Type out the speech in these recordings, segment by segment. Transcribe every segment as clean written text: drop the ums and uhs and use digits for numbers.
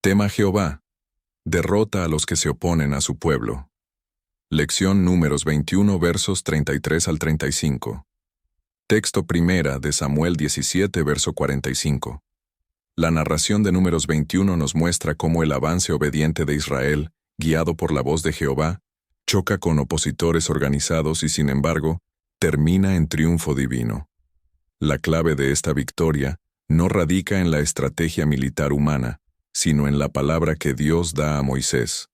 Tema Jehová. Derrota a los que se oponen a su pueblo. Lección Números 21 versos 33 al 35. Texto primera de Samuel 17 verso 45. La narración de Números 21 nos muestra cómo el avance obediente de Israel, guiado por la voz de Jehová, choca con opositores organizados y sin embargo, termina en triunfo divino. La clave de esta victoria no radica en la estrategia militar humana, sino en la palabra que Dios da a Moisés.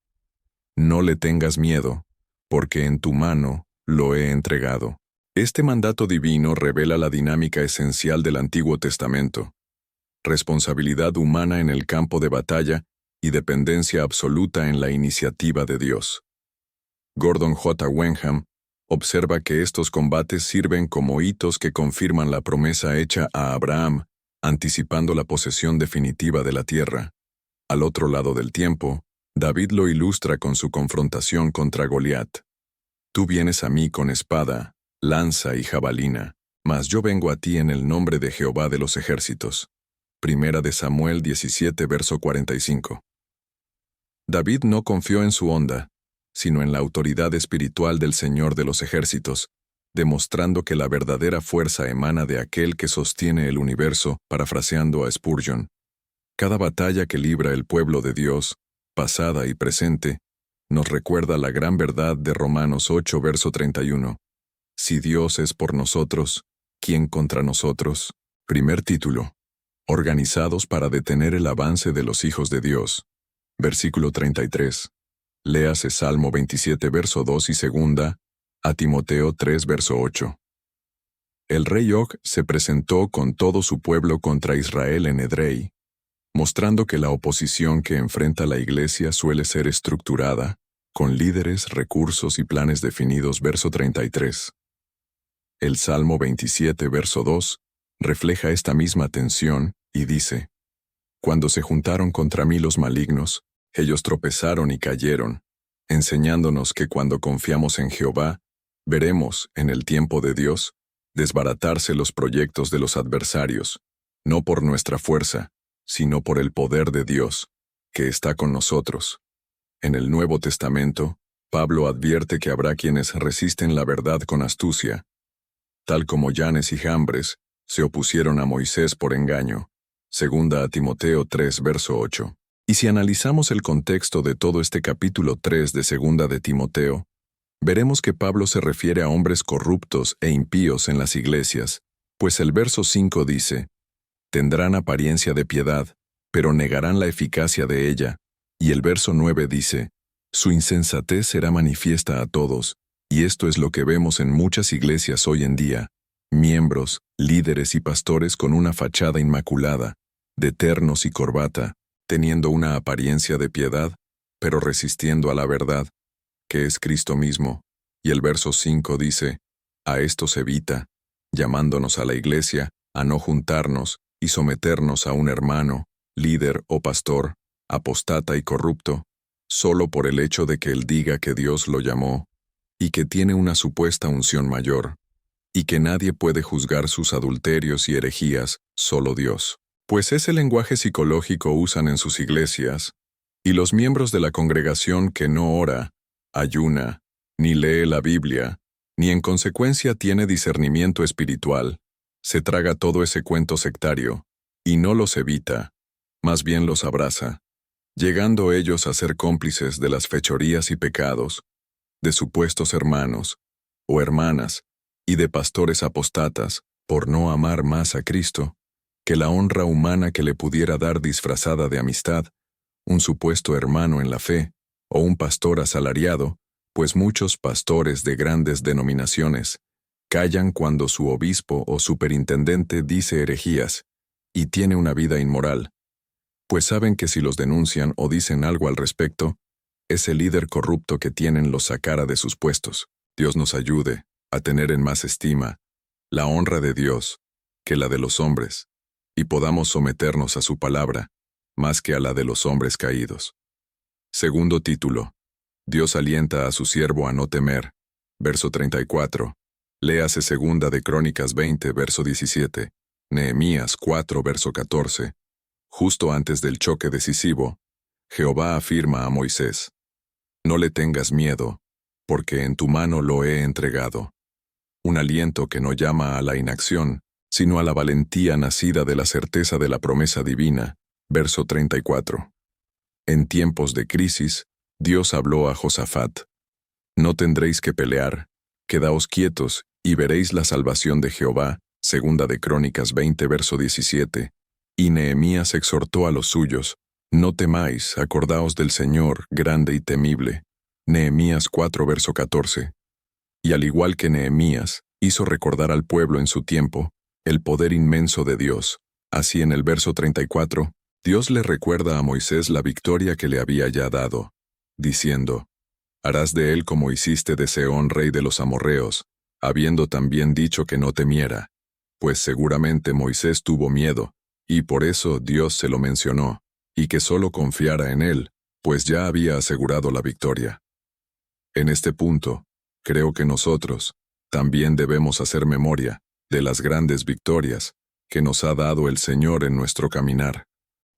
No le tengas miedo, porque en tu mano lo he entregado. Este mandato divino revela la dinámica esencial del Antiguo Testamento: responsabilidad humana en el campo de batalla y dependencia absoluta en la iniciativa de Dios. Gordon J. Wenham observa que estos combates sirven como hitos que confirman la promesa hecha a Abraham, anticipando la posesión definitiva de la tierra. Al otro lado del tiempo, David lo ilustra con su confrontación contra Goliat. Tú vienes a mí con espada, lanza y jabalina, mas yo vengo a ti en el nombre de Jehová de los ejércitos. Primera de Samuel 17 verso 45. David no confió en su onda, sino en la autoridad espiritual del Señor de los ejércitos, demostrando que la verdadera fuerza emana de aquel que sostiene el universo, parafraseando a Spurgeon. Cada batalla que libra el pueblo de Dios, pasada y presente, nos recuerda la gran verdad de Romanos 8 verso 31. Si Dios es por nosotros, ¿quién contra nosotros? Primer título. Organizados para detener el avance de los hijos de Dios. Versículo 33. Léase Salmo 27 verso 2 y segunda, a Timoteo 3 verso 8. El rey Og se presentó con todo su pueblo contra Israel en Edrei, mostrando que la oposición que enfrenta la Iglesia suele ser estructurada, con líderes, recursos y planes definidos. Verso 33. El Salmo 27 verso 2 refleja esta misma tensión y dice: Cuando se juntaron contra mí los malignos, ellos tropezaron y cayeron, enseñándonos que cuando confiamos en Jehová, veremos, en el tiempo de Dios, desbaratarse los proyectos de los adversarios, no por nuestra fuerza, sino por el poder de Dios, que está con nosotros. En el Nuevo Testamento, Pablo advierte que habrá quienes resisten la verdad con astucia, tal como Janes y Jambres se opusieron a Moisés por engaño. Segunda a Timoteo 3 verso 8. Y si analizamos el contexto de todo este capítulo 3 de Segunda de Timoteo, veremos que Pablo se refiere a hombres corruptos e impíos en las iglesias, pues el verso 5 dice: tendrán apariencia de piedad, pero negarán la eficacia de ella. Y el verso 9 dice: su insensatez será manifiesta a todos, y esto es lo que vemos en muchas iglesias hoy en día: miembros, líderes y pastores con una fachada inmaculada, de ternos y corbata, teniendo una apariencia de piedad, pero resistiendo a la verdad, que es Cristo mismo. Y el verso 5 dice: a estos evita, llamándonos a la iglesia, a no juntarnos y someternos a un hermano, líder o pastor, apostata y corrupto, solo por el hecho de que él diga que Dios lo llamó, y que tiene una supuesta unción mayor, y que nadie puede juzgar sus adulterios y herejías, solo Dios. Pues ese lenguaje psicológico usan en sus iglesias, y los miembros de la congregación que no ora, ayuna, ni lee la Biblia, ni en consecuencia tiene discernimiento espiritual, se traga todo ese cuento sectario, y no los evita, más bien los abraza, llegando ellos a ser cómplices de las fechorías y pecados, de supuestos hermanos, o hermanas, y de pastores apostatas, por no amar más a Cristo que la honra humana que le pudiera dar disfrazada de amistad, un supuesto hermano en la fe, o un pastor asalariado, pues muchos pastores de grandes denominaciones callan cuando su obispo o superintendente dice herejías, y tiene una vida inmoral, pues saben que si los denuncian o dicen algo al respecto, ese líder corrupto que tienen los sacará de sus puestos. Dios nos ayude a tener en más estima la honra de Dios que la de los hombres, y podamos someternos a su palabra, más que a la de los hombres caídos. Segundo título. Dios alienta a su siervo a no temer. Verso 34. Léase Segunda de Crónicas 20, verso 17. Nehemías 4, verso 14. Justo antes del choque decisivo, Jehová afirma a Moisés: No le tengas miedo, porque en tu mano lo he entregado. Un aliento que no llama a la inacción, sino a la valentía nacida de la certeza de la promesa divina. Verso 34. En tiempos de crisis, Dios habló a Josafat: No tendréis que pelear, quedaos quietos, y veréis la salvación de Jehová. Segunda de Crónicas 20, verso 17. Y Nehemías exhortó a los suyos: No temáis, acordaos del Señor, grande y temible. Nehemías 4, verso 14. Y al igual que Nehemías, hizo recordar al pueblo en su tiempo el poder inmenso de Dios. Así en el verso 34, Dios le recuerda a Moisés la victoria que le había ya dado, diciendo: Harás de él como hiciste de Sehón rey de los amorreos, habiendo también dicho que no temiera. Pues seguramente Moisés tuvo miedo, y por eso Dios se lo mencionó, y que solo confiara en él, pues ya había asegurado la victoria. En este punto, creo que nosotros también debemos hacer memoria de las grandes victorias que nos ha dado el Señor en nuestro caminar.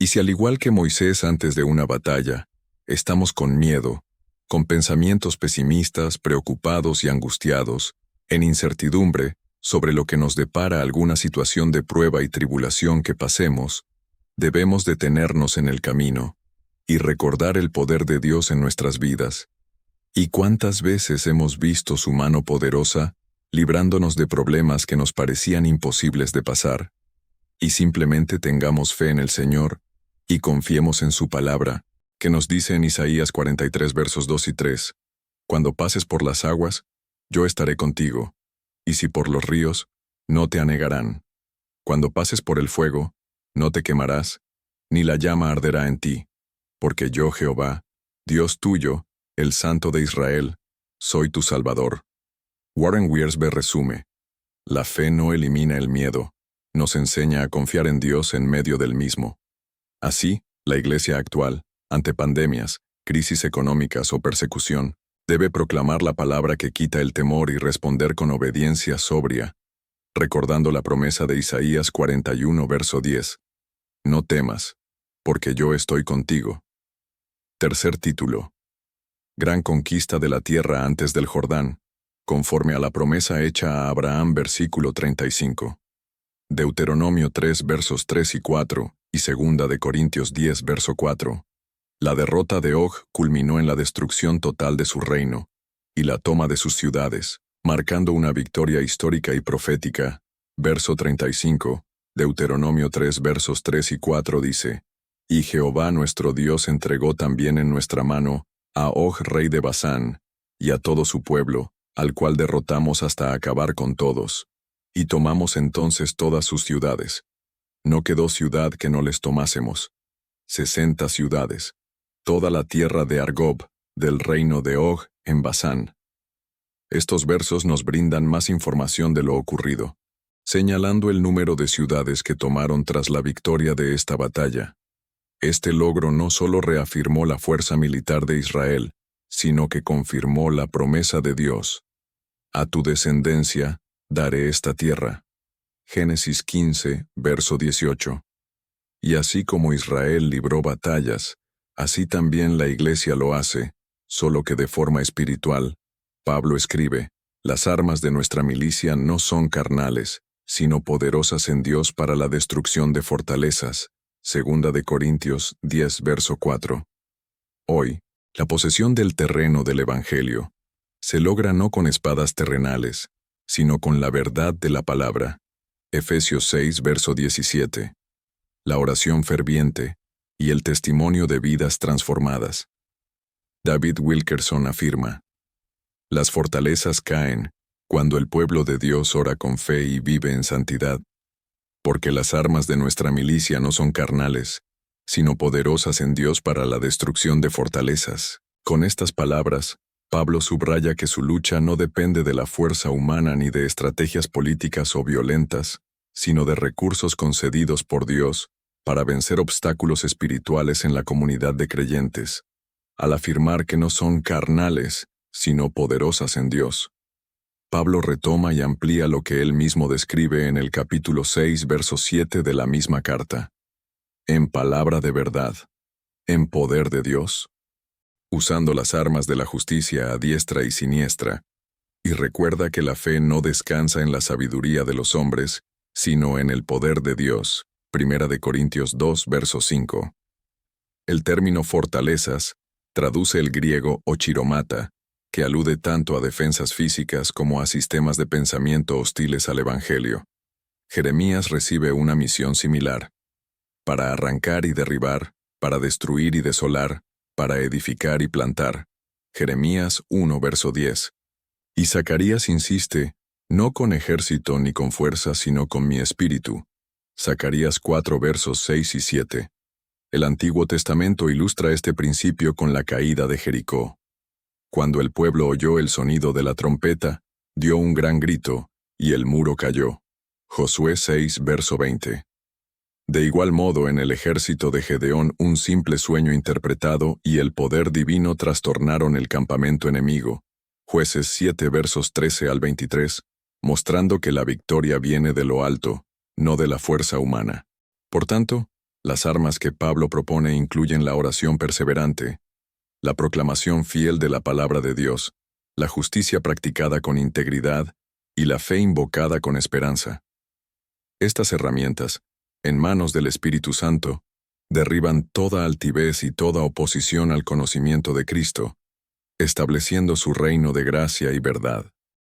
Y si al igual que Moisés antes de una batalla, estamos con miedo, con pensamientos pesimistas, preocupados y angustiados, en incertidumbre sobre lo que nos depara alguna situación de prueba y tribulación que pasemos, debemos detenernos en el camino y recordar el poder de Dios en nuestras vidas. ¿Y cuántas veces hemos visto su mano poderosa librándonos de problemas que nos parecían imposibles de pasar? Y simplemente tengamos fe en el Señor y confiemos en su palabra, que nos dice en Isaías 43 versos 2 y 3, Cuando pases por las aguas, yo estaré contigo, y si por los ríos, no te anegarán. Cuando pases por el fuego, no te quemarás, ni la llama arderá en ti, porque yo, Jehová, Dios tuyo, el Santo de Israel, soy tu Salvador. Warren Wiersbe resume: La fe no elimina el miedo, nos enseña a confiar en Dios en medio del mismo. Así, la Iglesia actual, ante pandemias, crisis económicas o persecución, debe proclamar la palabra que quita el temor y responder con obediencia sobria, recordando la promesa de Isaías 41 verso 10. No temas, porque yo estoy contigo. Tercer título. Gran conquista de la tierra antes del Jordán, conforme a la promesa hecha a Abraham. Versículo 35. Deuteronomio 3 versos 3 y 4 y 2 de Corintios 10 verso 4. La derrota de Og culminó en la destrucción total de su reino y la toma de sus ciudades, marcando una victoria histórica y profética. Verso 35, Deuteronomio 3 versos 3 y 4 dice: Y Jehová nuestro Dios entregó también en nuestra mano a Og rey de Basán, y a todo su pueblo, al cual derrotamos hasta acabar con todos. Y tomamos entonces todas sus ciudades. No quedó ciudad que no les tomásemos. 60 ciudades. Toda la tierra de Argob, del reino de Og, en Basán. Estos versos nos brindan más información de lo ocurrido, señalando el número de ciudades que tomaron tras la victoria de esta batalla. Este logro no solo reafirmó la fuerza militar de Israel, sino que confirmó la promesa de Dios: A tu descendencia daré esta tierra. Génesis 15, verso 18. Y así como Israel libró batallas, así también la Iglesia lo hace, solo que de forma espiritual. Pablo escribe: Las armas de nuestra milicia no son carnales, sino poderosas en Dios para la destrucción de fortalezas. 2 de Corintios 10 verso 4. Hoy, la posesión del terreno del Evangelio se logra no con espadas terrenales, sino con la verdad de la palabra. Efesios 6 verso 17. La oración ferviente y el testimonio de vidas transformadas. David Wilkerson afirma: Las fortalezas caen cuando el pueblo de Dios ora con fe y vive en santidad, porque las armas de nuestra milicia no son carnales, sino poderosas en Dios para la destrucción de fortalezas. Con estas palabras, Pablo subraya que su lucha no depende de la fuerza humana ni de estrategias políticas o violentas, sino de recursos concedidos por Dios para vencer obstáculos espirituales en la comunidad de creyentes, al afirmar que no son carnales, sino poderosas en Dios. Pablo retoma y amplía lo que él mismo describe en el capítulo 6, verso 7 de la misma carta. En palabra de verdad. en poder de Dios, usando las armas de la justicia a diestra y siniestra, y recuerda que la fe no descansa en la sabiduría de los hombres, sino en el poder de Dios. 1 Corintios 2, verso 5. El término fortalezas traduce el griego ochiromata, que alude tanto a defensas físicas como a sistemas de pensamiento hostiles al Evangelio. Jeremías recibe una misión similar: para arrancar y derribar, para destruir y desolar, para edificar y plantar. Jeremías 1, verso 10. Y Zacarías insiste: no con ejército ni con fuerza, sino con mi espíritu. Zacarías 4, versos 6 y 7. El Antiguo Testamento ilustra este principio con la caída de Jericó. Cuando el pueblo oyó el sonido de la trompeta, dio un gran grito, y el muro cayó. Josué 6, verso 20. De igual modo, en el ejército de Gedeón, un simple sueño interpretado y el poder divino trastornaron el campamento enemigo. Jueces 7, versos 13 al 23, mostrando que la victoria viene de lo alto, no de la fuerza humana. Por tanto, las armas que Pablo propone incluyen la oración perseverante, la proclamación fiel de la palabra de Dios, la justicia practicada con integridad y la fe invocada con esperanza. Estas herramientas, en manos del Espíritu Santo, derriban toda altivez y toda oposición al conocimiento de Cristo, estableciendo su reino de gracia y verdad.